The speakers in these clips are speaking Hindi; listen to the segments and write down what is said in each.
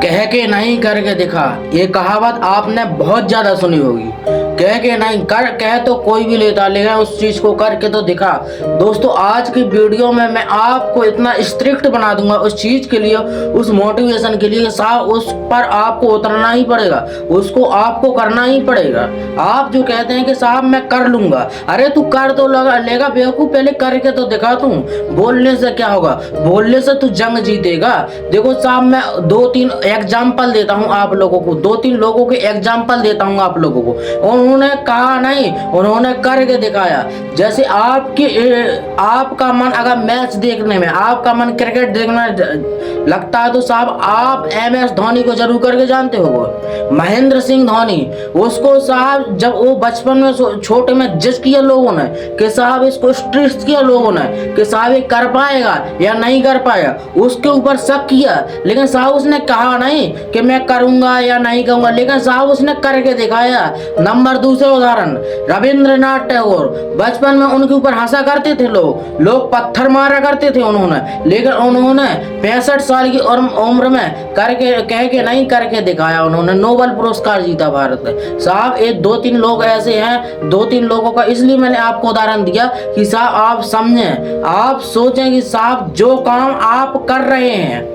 कह के नहीं करके दिखा, ये कहावत आपने बहुत ज्यादा सुनी होगी। कह के नहीं कर, कह तो कोई भी लेता, लेकिन उस चीज को करके तो दिखा। दोस्तों आज की वीडियो में मैं आपको इतना स्ट्रिक्ट बना दूंगा उस चीज के लिए, उस मोटिवेशन के लिए, साहब उस पर आपको उतरना ही पड़ेगा, उसको आपको करना ही पड़ेगा। आप जो कहते हैं कि साहब मैं कर लूंगा, अरे तू कर तो लेगा बेवकूफ, पहले करके तो दिखा। तू बोलने से क्या होगा, बोलने से तू जंग जीतेगा। देखो साहब मैं 2-3 एग्जाम्पल देता हूँ आप लोगों को, 2-3 लोगों के एग्जाम्पल देता हूँ आप लोगों को। उन्होंने कहा नहीं, उन्होंने करके दिखाया। जैसे आपका मन अगर मैच देखने में, आपका मन क्रिकेट देखने में लगता है तो साहब आप MS धोनी को जरूर करके जानते हो। महेंद्र सिंह धोनी, उसको साहब जब वो बचपन में छोटे में जज किया लोगों ने कि साहब इसको स्ट्रेस किया लोगों ने कि साहब ये कर पाएगा या नहीं कर पाएगा, उसके ऊपर शक किया, लेकिन साहब उसने कहा नहीं कि मैं करूंगा या नहीं करूंगा, लेकिन साहब उसने करके दिखाया। नंबर दूसरा उदाहरण रविंद्रनाथ टैगोर, बचपन में उनके ऊपर हंसा करते थे लोग पत्थर मारा करते थे उन्होंने, लेकिन उन्होंने 65 साल की उम्र में कह के नहीं करके दिखाया। उन्होंने नोबेल पुरस्कार जीता भारत में। साहब ये 2-3 लोग ऐसे हैं, 2-3 लोगों का इसलिए मैंने आपको उदाहरण दिया कि साहब आप समझें, आप सोचें कि साहब जो काम आप कर रहे हैं,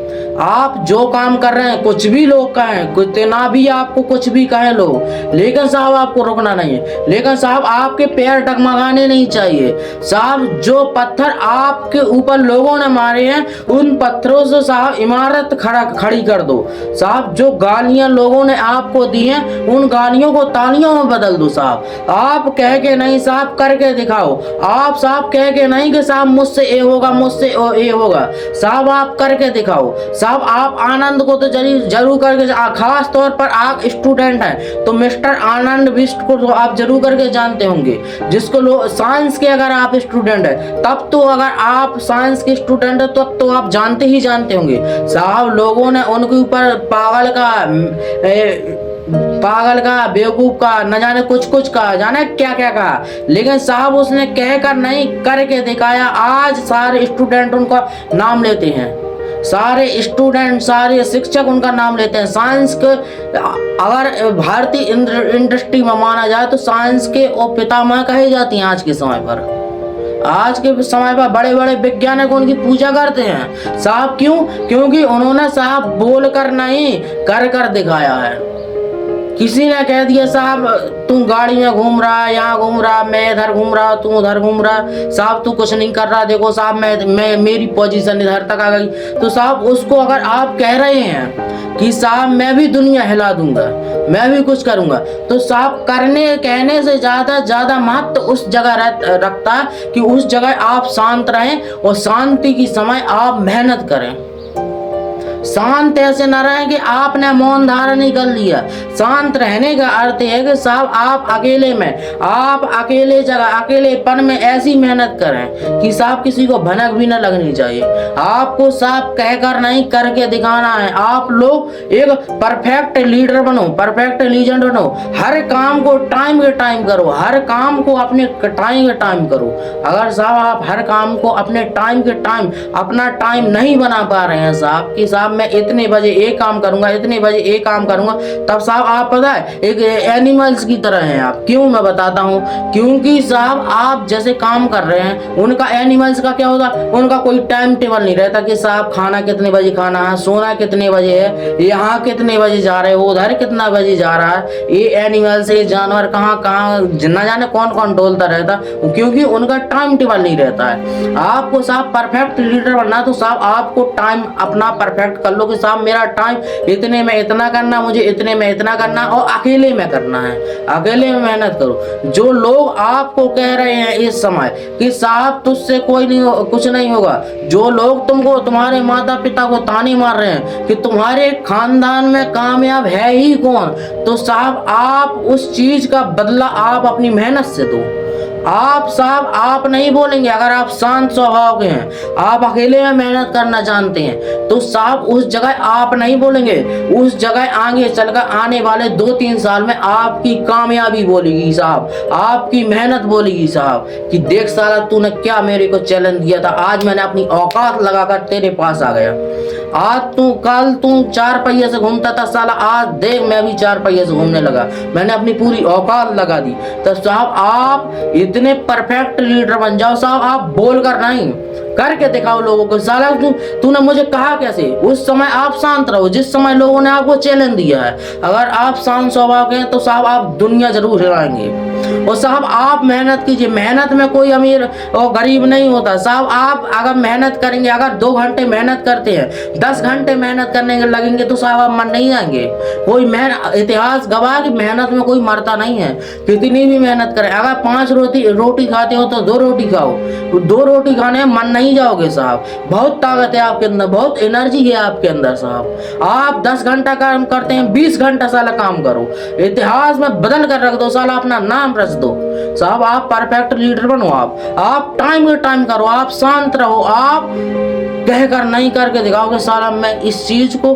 आप जो काम कर रहे हैं, कुछ भी लोग कहें, कितना भी आपको कुछ भी कहें लोग, लेकिन साहब आपको रुकना नहीं है। लेकिन साहब आपके पैर डगमगाने नहीं चाहिए। साहब जो पत्थर आपके ऊपर लोगों ने मारे हैं, उन पत्थरों से साहब इमारत खड़ी कर दो। साहब जो गालियां लोगों ने आपको दी हैं, उन गालियों को तालियों में बदल दो। साहब आप कह के नहीं, साहब करके दिखाओ। आप साहब कह के नहीं कि साहब मुझसे ये होगा, मुझसे ये होगा, साहब आप करके दिखाओ। साहब आप आनंद को तो जरूर करके, खास तौर पर आप स्टूडेंट हैं तो मिस्टर आनंद बिष्ट को तो आप जरूर करके जानते होंगे, जिसको साइंस के अगर आप स्टूडेंट हैं तब तो, अगर आप साइंस के स्टूडेंट हैं तब तो आप जानते ही जानते होंगे। साहब लोगों ने उनके ऊपर पागल का, बेवकूफ का, न जाने कुछ कहा, जाने क्या कहा, लेकिन साहब उसने कहकर नहीं करके दिखाया। आज सारे स्टूडेंट उनका नाम लेते हैं, सारे स्टूडेंट, सारे शिक्षक उनका नाम लेते हैं। साइंस के अगर भारतीय इंडस्ट्री में माना जाए तो साइंस के वो पितामह कहे जाती हैं। आज के समय पर बड़े बड़े वैज्ञानिक उनकी पूजा करते हैं। साहब क्यों? क्योंकि उन्होंने साहब बोल कर नहीं कर दिखाया है। किसी ने कह दिया साहब तू गाड़ी में घूम रहा, यहाँ घूम रहा, मैं इधर घूम रहा, तू उधर घूम रहा, साहब तू कुछ नहीं कर रहा, देखो साहब मैं मेरी पोजीशन इधर तक आ गई, तो साहब उसको अगर आप कह रहे हैं कि साहब मैं भी दुनिया हिला दूंगा, मैं भी कुछ करूंगा, तो साहब कहने से ज्यादा महत्व उस जगह रखता है कि उस जगह आप शांत रहें और शांति की समय आप मेहनत करें। शांत ऐसे न रहे कि आपने मौन धारण नहीं कर लिया। शांत रहने का अर्थ है कि साहब आप अकेले में, आप अकेले जगह, अकेलेपन में ऐसी मेहनत करें कि साहब किसी को भनक भी न लगनी चाहिए। आपको साहब कहकर नहीं करके दिखाना है। आप लोग एक परफेक्ट लीडर बनो, परफेक्ट लीजेंड बनो। हर काम को टाइम के टाइम करो, हर काम को अपने टाइम के टाइम करो। अगर साहब आप हर काम को अपने टाइम के टाइम अपना टाइम नहीं बना पा रहे हैं साहब कि साहब मैं इतने बजे एक काम करूंगा, इतने बजे एक काम करूंगा, तब साहब आप पता है एक एनिमल्स की तरह हैं आप। क्यों मैं बताता हूँ, क्योंकि साहब आप जैसे काम कर रहे हैं, उनका एनिमल्स का क्या होता, उनका कोई टाइम टेबल नहीं रहता कि साहब खाना कितने बजे खाना है, सोना कितने बजे है, यहाँ कितने बजे जा रहे हो, उधर कितना बजे जा रहा है। ये एनिमल्स, ये जानवर कहाँ न जाने कौन डोलता रहता, क्योंकि उनका टाइम टेबल नहीं रहता है। आपको साहब परफेक्ट लीडर बनना तो साहब आपको टाइम अपना परफेक्ट कर लो कि साहब मेरा टाइम इतने में इतना करना, मुझे इतने में इतना करना और अकेले में करना है, अकेले में मेहनत करो। जो लोग आपको कह रहे हैं इस समय कि साहब तुझसे कुछ नहीं होगा, जो लोग तुमको, तुम्हारे माता पिता को ताने मार रहे हैं कि तुम्हारे खानदान में कामयाब है ही कौन, तो साहब आप उस चीज का बदला आप अपनी मेहनत से दो। आप साहब आप नहीं बोलेंगे, अगर आप शांत स्वभाव के हैं, आप अकेले में मेहनत करना जानते हैं, तो साहब उस जगह आप नहीं बोलेंगे। उस जगह आगे चलकर आने वाले 2-3 साल में आपकी कामयाबी बोलेगी साहब, आपकी मेहनत बोलेगी साहब कि देख साला तूने क्या मेरे को चैलेंज दिया था, आज मैंने अपनी औकात लगाकर तेरे पास आ गया। आज तू कल तू 4 पहिए से घूमता था साला, आज देख मैं भी 4 पहिए से घूमने लगा, मैंने अपनी पूरी औकात लगा दी। तो साहब आप इतने परफेक्ट लीडर बन जाओ साहब, आप बोल कर नहीं करके दिखाओ लोगों को। साला तूने मुझे कहा कैसे? उस समय आप शांत रहो जिस समय लोगों ने आपको चैलेंज दिया है। अगर आप शांत स्वभाव के हैं तो साहब आप दुनिया जरूर हिलाएंगे। और साहब आप मेहनत कीजिए, मेहनत में कोई अमीर और गरीब नहीं होता साहब। आप अगर मेहनत करेंगे, अगर 2 घंटे मेहनत करते हैं, 10 घंटे मेहनत करने के लगेंगे तो साहब आप मर नहीं जाएंगे। कोई इतिहास गवाह की मेहनत में कोई मरता नहीं है, कितनी भी मेहनत करें। अगर 5 रोटी खाते हो तो 2 रोटी खाओ, 2 रोटी खाने में मन नहीं जाओगे साहब। बहुत ताकत है आपके अंदर, बहुत एनर्जी है आपके अंदर साहब। आप 10 घंटा काम करते हैं, 20 घंटा साला काम करो, इतिहास में बदल कर रख दो साला, अपना नाम रच दो साहब। आप परफेक्ट लीडर बनो। आप टाइम टू टाइम करो, आप शांत रहो, आप कहकर नहीं करके दिखाओगे साला। मैं इस चीज को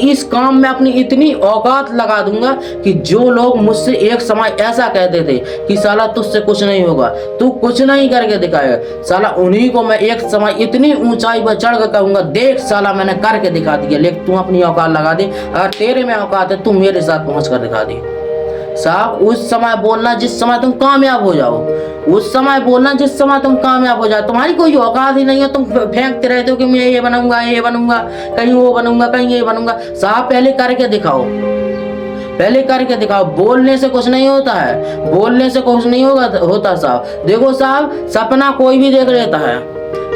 इस काम में अपनी इतनी औकात लगा दूंगा कि जो लोग मुझसे एक समय ऐसा कहते थे कि साला तुझसे कुछ नहीं होगा, तू कुछ नहीं करके दिखाएगा साला, उन्हीं को मैं एक समय इतनी ऊंचाई पर चढ़ कर कहूंगा देख साला मैंने करके दिखा दिया। लेकिन तू अपनी औकात लगा दे, अगर तेरे में औकात है तू मेरे साथ पहुंच कर दिखा दे साहब। उस समय बोलना जिस समय तुम कामयाब हो जाओ, उस समय बोलना जिस समय तुम कामयाब हो जाओ। तुम्हारी कोई औकात ही नहीं है, तुम फेंकते रहते हो कि मैं ये बनूंगा, ये बनूंगा, कहीं वो बनूंगा, कहीं ये बनूंगा। साहब पहले करके दिखाओ, पहले करके दिखाओ। बोलने से कुछ नहीं होता है, बोलने से कुछ नहीं होता साहब। देखो साहब, सपना कोई भी देख लेता है,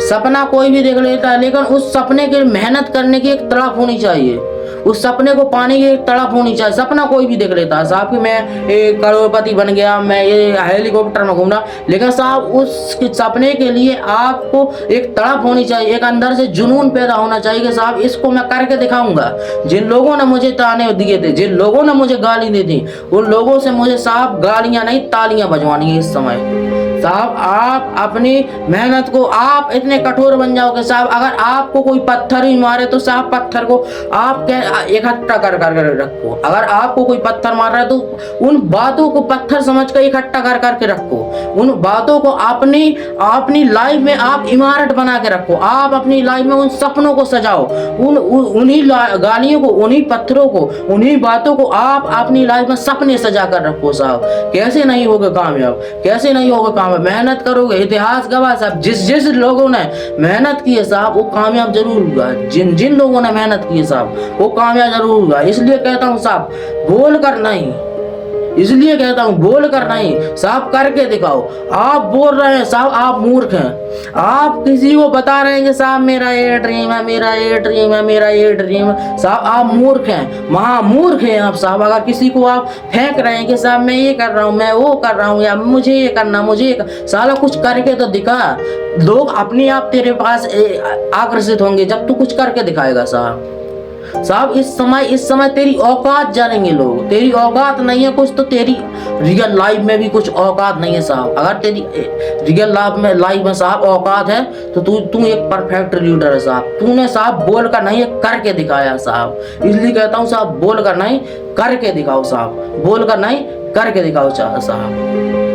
सपना कोई भी देख लेता है, लेकिन उस सपने की मेहनत करने की एक तड़प होनी चाहिए, उस सपने को पाने की एक तड़प होनी चाहिए। सपना कोई भी देख लेता है साहब कि मैं एक करोड़पति बन गया, मैं ये हेलीकॉप्टर में घूमना, लेकिन साहब उस सपने के लिए आपको एक तड़प होनी चाहिए, एक अंदर से जुनून पैदा होना चाहिए कि साहब इसको मैं करके दिखाऊंगा। जिन लोगों ने मुझे ताने दिए थे, जिन लोगों ने मुझे गाली दी थी, उन लोगों से मुझे साहब गालियां नहीं तालियां बजवानी है इस समय साहब। आप अपनी मेहनत को आप इतने कठोर बन जाओगे साहब। अगर आपको कोई पत्थर ही मारे तो साहब पत्थर को आप इकट्ठा कर रखो। अगर आपको कोई पत्थर मार रहा है तो उन बातों को पत्थर समझ कर इकट्ठा कर करके रखो, उन बातों को अपनी लाइफ में आप इमारत बना के रखो। आप अपनी लाइफ में उन सपनों को सजाओ, उन्हीं गालियों को, उन्हीं पत्थरों को, उन्हीं बातों को आप अपनी लाइफ में सपने सजा कर रखो साहब। कैसे नहीं होगा कामयाब, कैसे नहीं होगा कामयाब? मेहनत करोगे, इतिहास गवाह साहब, जिस लोगों ने मेहनत की है साहब वो कामयाब जरूर हुआ। जिन लोगों ने मेहनत की है साहब वो कामयाब जरूर हुआ। इसलिए कहता हूँ साहब बोल कर नहीं, इसलिए कहता हूँ बोल कर नहीं साहब करके दिखाओ। आप बोल रहे हैं साहब आप मूर्ख हैं, आप किसी को बता रहे हैं कि साहब मेरा ये ड्रीम है, मेरा ये ड्रीम है, मेरा ये ड्रीम है, साहब आप मूर्ख हैं, महामूर्ख हैं आप साहब। अगर किसी को आप फेंक रहे हैं कि साहब मैं ये कर रहा हूँ, मैं वो कर रहा हूँ, या मुझे ये करना, मुझे साला कुछ करके तो दिखा। लोग अपने आप तेरे पास आकर्षित होंगे जब तू कुछ करके दिखाएगा साहब। इस समय तेरी औकात जानेंगे लोग। तेरी औकात नहीं है कुछ तो तेरी रियल लाइफ में भी कुछ औकात नहीं है साहब। अगर तेरी रियल लाइफ में साहब औकात है तो तू एक परफेक्ट लीडर है साहब। तूने साहब बोल कर नहीं करके दिखाया साहब। इसलिए कहता हूँ साहब बोल कर नहीं करके दिखाओ साहब, बोल कर नहीं करके दिखाओ साहब।